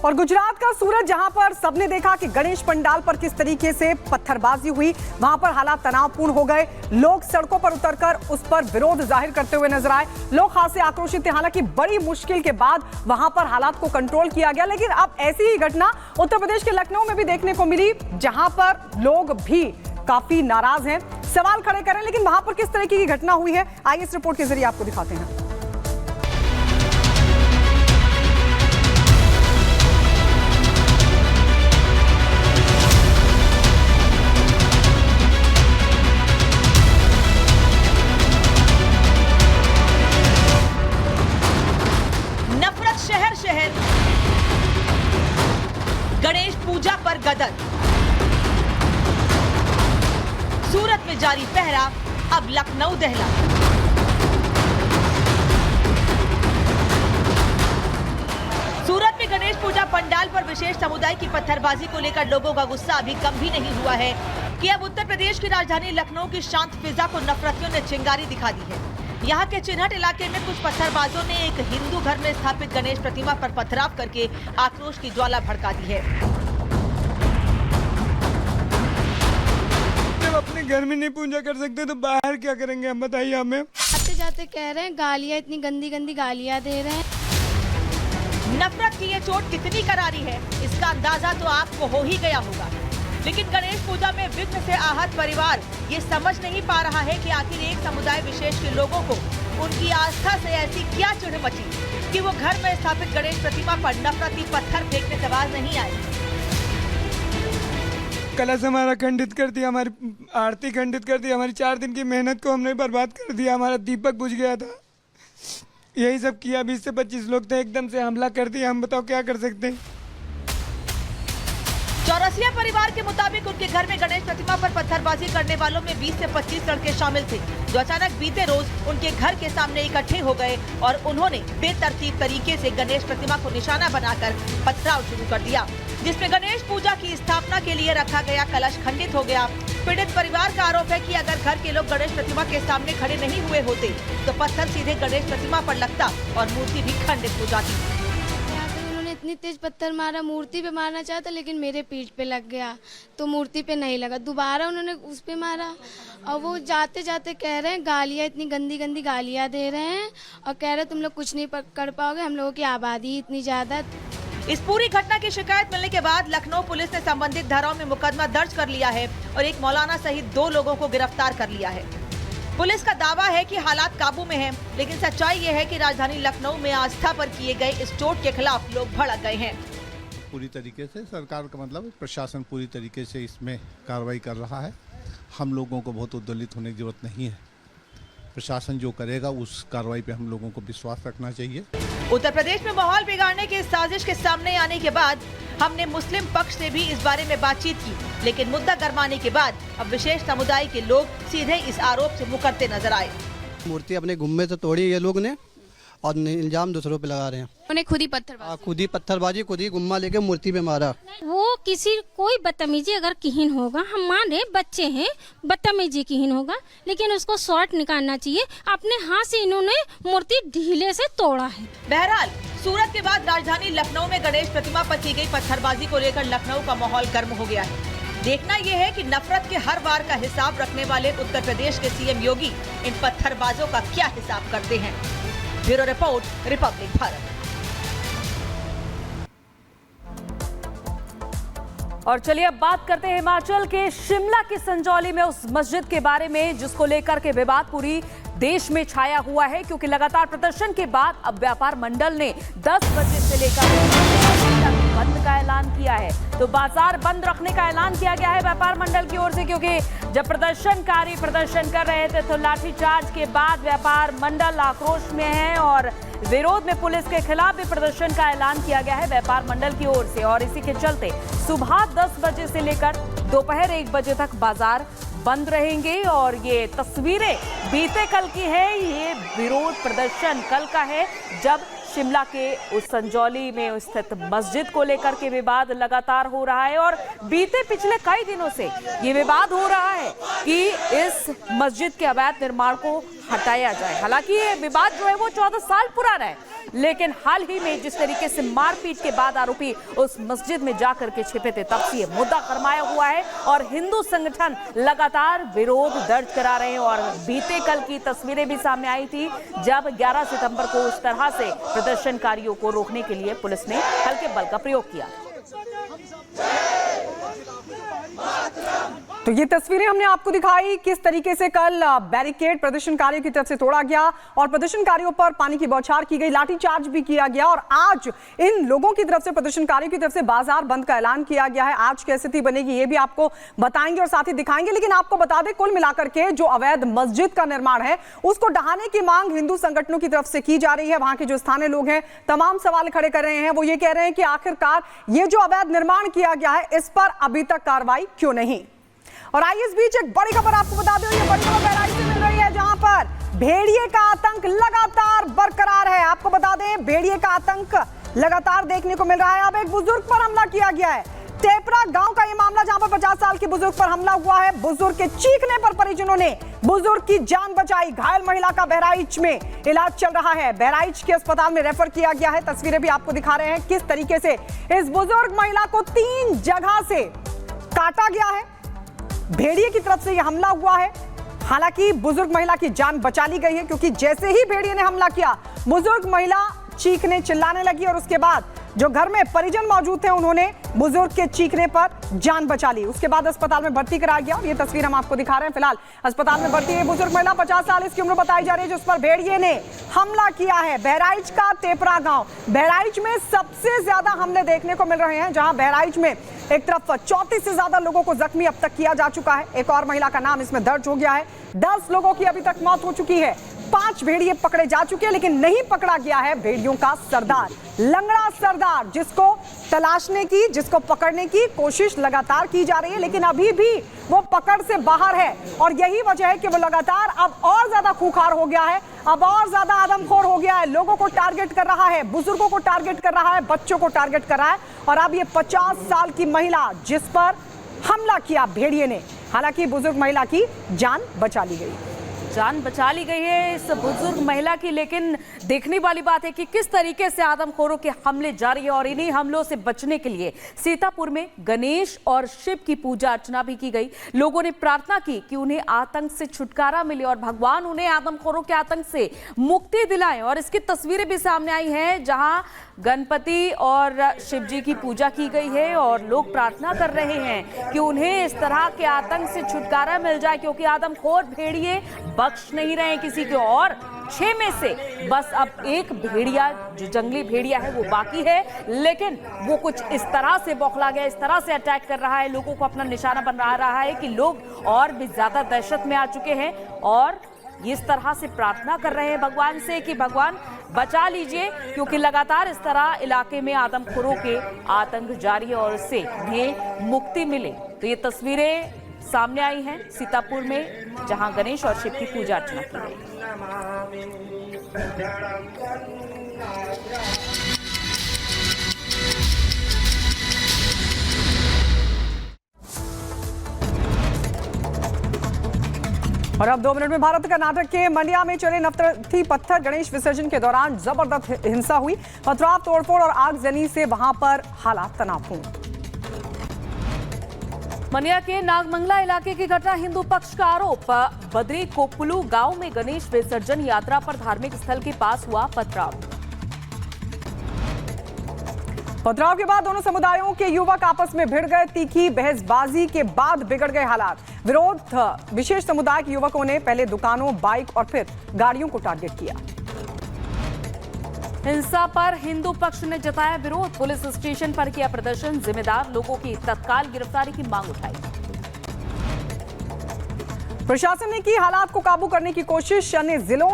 और गुजरात का सूरत, जहां पर सबने देखा कि गणेश पंडाल पर किस तरीके से पत्थरबाजी हुई, वहां पर हालात तनावपूर्ण हो गए। लोग सड़कों पर उतरकर उस पर विरोध जाहिर करते हुए नजर आए। लोग खासे आक्रोशित थे। हालांकि बड़ी मुश्किल के बाद वहां पर हालात को कंट्रोल किया गया, लेकिन अब ऐसी ही घटना उत्तर प्रदेश के लखनऊ में भी देखने को मिली, जहां पर लोग भी काफी नाराज हैं, सवाल खड़े कर रहे हैं। लेकिन वहां पर किस तरीके की घटना हुई है, आइए इस रिपोर्ट के जरिए आपको दिखाते हैं। नफरत शहर शहर, गणेश पूजा पर गदर। सूरत में जारी पहरा, अब लखनऊ दहला। सूरत में गणेश पूजा पंडाल पर विशेष समुदाय की पत्थरबाजी को लेकर लोगों का गुस्सा अभी कम भी नहीं हुआ है कि अब उत्तर प्रदेश की राजधानी लखनऊ की शांत फिजा को नफरतियों ने चिंगारी दिखा दी है। यहाँ के चिन्हट इलाके में कुछ पत्थरबाजों ने एक हिंदू घर में स्थापित गणेश प्रतिमा पर पथराव करके आक्रोश की ज्वाला भड़का दी है। जब अपने घर में नहीं पूजा कर सकते तो बाहर क्या करेंगे, हम बताइए हमें। आते जाते कह रहे हैं गालियाँ, इतनी गंदी गंदी गालियाँ दे रहे हैं। नफरत की ये चोट कितनी करारी है, इसका अंदाजा तो आपको हो ही गया होगा। लेकिन गणेश पूजा में विघ्न से आहत परिवार ये समझ नहीं पा रहा है कि आखिर एक समुदाय विशेष के लोगों को उनकी आस्था से ऐसी क्या चिढ़ मची कि वो घर में स्थापित गणेश प्रतिमा पर नफरती पत्थर फेंकने से बाज नहीं आए। कलश हमारा खंडित कर दिया, हमारी आरती खंडित कर दी, हमारी 4 दिन की मेहनत को हमने बर्बाद कर दिया, हमारा दीपक बुझ गया था। यही सब किया। 20 से 25 लोग थे, एकदम से हमला कर दिया। हम बताओ क्या कर सकते हैं। चौरसिया परिवार के मुताबिक उनके घर में गणेश प्रतिमा पर पत्थरबाजी करने वालों में 20 से 25 लड़के शामिल थे, जो अचानक बीते रोज उनके घर के सामने इकट्ठे हो गए और उन्होंने बेतरतीब तरीके से गणेश प्रतिमा को निशाना बनाकर पथराव शुरू कर दिया, जिसमें गणेश पूजा की स्थापना के लिए रखा गया कलश खंडित हो गया। पीड़ित परिवार का आरोप है कि अगर घर के लोग गणेश प्रतिमा के सामने खड़े नहीं हुए होते तो पत्थर सीधे गणेश प्रतिमा पर लगता और मूर्ति भी खंडित हो जाती। इतनी तेज पत्थर मारा, मूर्ति पे मारना चाहता लेकिन मेरे पीठ पे लग गया तो मूर्ति पे नहीं लगा। दोबारा उन्होंने उस पे मारा और वो जाते जाते कह रहे हैं गालियाँ, इतनी गंदी गंदी गालियाँ दे रहे हैं और कह रहे तुम लोग कुछ नहीं कर पाओगे, हम लोगों की आबादी इतनी ज्यादा। इस पूरी घटना की शिकायत मिलने के बाद लखनऊ पुलिस ने संबंधित धाराओं में मुकदमा दर्ज कर लिया है और एक मौलाना सहित 2 लोगों को गिरफ्तार कर लिया है। पुलिस का दावा है कि हालात काबू में हैं, लेकिन सच्चाई ये है कि राजधानी लखनऊ में आस्था पर किए गए इस चोट के खिलाफ लोग भड़क गए हैं। पूरी तरीके से सरकार का मतलब प्रशासन पूरी तरीके से इसमें कार्रवाई कर रहा है। हम लोगों को बहुत उद्वेलित होने की जरूरत नहीं है। प्रशासन जो करेगा उस कार्रवाई पे हम लोगों को विश्वास रखना चाहिए। उत्तर प्रदेश में माहौल बिगाड़ने की साजिश के सामने आने के बाद हमने मुस्लिम पक्ष से भी इस बारे में बातचीत की, लेकिन मुद्दा गरमाने के बाद अब विशेष समुदाय के लोग सीधे इस आरोप से मुकरते नजर आए। मूर्ति अपने गुम्मे से तोड़ी ये लोग ने और इल्जाम दूसरों पे लगा रहे हैं। उन्हें खुद ही पत्थरबाजी, खुद ही गुम्मा लेके मूर्ति पे मारा। वो कोई बदतमीजी अगर किहीन होगा, हम मान रहे बच्चे हैं, बदतमीजी किहीन होगा, लेकिन उसको शॉर्ट निकालना चाहिए। अपने हाथ से इन्होंने मूर्ति ढीले से तोड़ा है। बहरहाल सूरत के बाद राजधानी लखनऊ में गणेश प्रतिमा पर की गई पत्थरबाजी को लेकर लखनऊ का माहौल गर्म हो गया है। देखना यह है कि नफरत के हर वार का हिसाब रखने वाले उत्तर प्रदेश के सीएम योगी इन पत्थरबाजों का क्या हिसाब करते हैं। Bureau report, Republic Bharat. और चलिए अब बात करते हैं हिमाचल के शिमला की संजौली में उस मस्जिद के बारे में जिसको लेकर के विवाद पूरी देश में छाया हुआ है, क्योंकि लगातार प्रदर्शन के बाद अब व्यापार मंडल ने 10 बजे से लेकर बंद का ऐलान किया है। तो बाजार बंद रखने का ऐलान किया गया है व्यापार मंडल की ओर से, क्योंकि जब प्रदर्शनकारी प्रदर्शन कर रहे थे तो लाठीचार्ज के बाद व्यापार मंडल आक्रोश में है और विरोध में पुलिस के खिलाफ भी प्रदर्शन का ऐलान किया गया है व्यापार मंडल की ओर से। और इसी के चलते सुबह 10 बजे से लेकर दोपहर 1 बजे तक बाजार बंद रहेंगे। और ये तस्वीरें बीते कल की है, ये विरोध प्रदर्शन कल का है जब शिमला के उस संजौली में स्थित मस्जिद को लेकर के विवाद लगातार हो रहा है। और बीते पिछले कई दिनों से ये विवाद हो रहा है कि इस मस्जिद के अवैध निर्माण को हटाया जाए। हालांकि ये विवाद जो है वो 14 साल पुराना है, लेकिन हाल ही में जिस तरीके से मारपीट के बाद आरोपी उस मस्जिद में जाकर के छिपे थे, तब से ये मुद्दा गरमाया हुआ है और हिंदू संगठन लगातार विरोध दर्ज करा रहे हैं। और बीते कल की तस्वीरें भी सामने आई थी जब 11 सितंबर को उस तरह से प्रदर्शनकारियों को रोकने के लिए पुलिस ने हल्के बल का प्रयोग किया। तो ये तस्वीरें हमने आपको दिखाई किस तरीके से कल बैरिकेड प्रदर्शनकारियों की तरफ से तोड़ा गया और प्रदर्शनकारियों पर पानी की बौछार की गई, लाठीचार्ज भी किया गया और आज इन लोगों की तरफ से, प्रदर्शनकारियों की तरफ से बाजार बंद का ऐलान किया गया है। आज क्या स्थिति बनेगी ये भी आपको बताएंगे और साथ ही दिखाएंगे। लेकिन आपको बता दें, कुल मिलाकर के जो अवैध मस्जिद का निर्माण है उसको ढहाने की मांग हिंदू संगठनों की तरफ से की जा रही है। वहां के जो स्थानीय लोग हैं तमाम सवाल खड़े कर रहे हैं। वो ये कह रहे हैं कि आखिरकार ये जो अवैध निर्माण किया गया है इस पर अभी तक कार्रवाई क्यों नहीं। और आइए इस बीच एक बड़ी खबर आपको बता दें, ये बड़ी खबर बहराइच से मिल रही है जहां पर भेड़िए का आतंक लगातार बरकरार है। आपको बता दें, भेड़िए का आतंक लगातार देखने को मिल रहा है। अब एक बुजुर्ग पर हमला किया गया है, टेपरा गांव का ये मामला जहां पर 50 साल के बुजुर्ग पर हमला हुआ है। बुजुर्ग के चीखने पर परिजनों ने बुजुर्ग की जान बचाई। घायल महिला का बहराइच में इलाज चल रहा है, बहराइच के अस्पताल में रेफर किया गया है। तस्वीरें भी आपको दिखा रहे हैं किस तरीके से इस बुजुर्ग महिला को 3 जगह से काटा गया है। भेड़िए की तरफ से यह हमला हुआ है। हालांकि बुजुर्ग महिला की जान बचा ली गई है क्योंकि जैसे ही भेड़िए ने हमला किया बुजुर्ग महिला चीखने चिल्लाने लगी और उसके बाद जो घर में परिजन मौजूद थे उन्होंने बुजुर्ग के चीखने पर जान बचा ली। उसके बाद अस्पताल में भर्ती कराया गया और ये तस्वीर हम आपको दिखा रहे हैं। फिलहाल अस्पताल में भर्ती है बुजुर्ग महिला, 50 साल इसकी उम्र बताई जा रही है, जिस पर भेड़िए ने हमला किया है। बहराइच का टेपरा गांव, बहराइच में सबसे ज्यादा हमले देखने को मिल रहे हैं, जहां बहराइच में एक तरफ 34 से ज्यादा लोगों को जख्मी अब तक किया जा चुका है। एक और महिला का नाम इसमें दर्ज हो गया है। 10 लोगों की अभी तक मौत हो चुकी है। 5 भेड़िए पकड़े जा चुके हैं, लेकिन नहीं पकड़ा गया है भेड़ियों का सरदार, लंगड़ा सरदार, जिसको तलाशने की, जिसको पकड़ने की कोशिश लगातार की जा रही है, लेकिन अभी भी वो पकड़ से बाहर है। और यही वजह है कि वो लगातार अब और ज्यादा खूंखार हो गया है, अब और ज्यादा आदमखोर हो गया है। लोगों को टारगेट कर रहा है, बुजुर्गों को टारगेट कर रहा है, बच्चों को टारगेट कर रहा है। और अब ये 50 साल की महिला जिस पर हमला किया भेड़िए ने, हालांकि बुजुर्ग महिला की जान बचा ली गई, जान बचा ली गई है इस बुजुर्ग महिला की। लेकिन देखने वाली बात है कि किस तरीके से आदमखोरों के हमले जारी है और इन्हीं हमलों से बचने के लिए सीतापुर में गणेश और शिव की पूजा अर्चना भी की गई। लोगों ने प्रार्थना की कि उन्हें आतंक से छुटकारा मिले और भगवान उन्हें आदमखोरों के आतंक से मुक्ति दिलाएं। और इसकी तस्वीरें भी सामने आई हैं जहां गणपति और शिव जी की पूजा की गई है और लोग प्रार्थना कर रहे हैं कि उन्हें इस तरह के आतंक से छुटकारा मिल जाए, क्योंकि आदमखोर भेड़िए बख्श नहीं रहे किसी को। और 6 में से बस अब एक भेड़िया, जो जंगली भेड़िया है, वो बाकी है, लेकिन वो कुछ इस तरह से बौखला गया, इस तरह से अटैक कर रहा है, लोगों को अपना निशाना बना रहा है कि लोग और भी ज्यादा दहशत में आ चुके हैं और इस तरह से प्रार्थना कर रहे हैं भगवान से कि भगवान बचा लीजिए, क्योंकि लगातार इस तरह इलाके में आदमखोरों के आतंक जारी है और इससे उन्हें मुक्ति मिले। तो ये तस्वीरें सामने आई हैं सीतापुर में, जहां गणेश और शिव की पूजा अर्चना की गई। और अब 2 मिनट में भारत कर्नाटक के मंडिया में चले नवतर्थी पत्थर गणेश विसर्जन के दौरान जबरदस्त हिंसा हुई। पथराव, तोड़फोड़ और आगजनी से वहां पर हालात तनावपूर्ण। मंडिया के नागमंगला इलाके की घटना, हिंदू पक्ष का आरोप, बद्री कोपुलू गांव में गणेश विसर्जन यात्रा पर धार्मिक स्थल के पास हुआ पथराव। पथराव के बाद दोनों समुदायों के युवक आपस में भिड़ गए। तीखी बहसबाजी के बाद बिगड़ गए हालात। विरोध विशेष समुदाय के युवकों ने पहले दुकानों, बाइक और फिर गाड़ियों को टारगेट किया। हिंसा पर हिंदू पक्ष ने जताया विरोध, पुलिस स्टेशन पर किया प्रदर्शन, जिम्मेदार लोगों की तत्काल गिरफ्तारी की मांग उठाई। प्रशासन ने की हालात को काबू करने की कोशिश, अन्य जिलों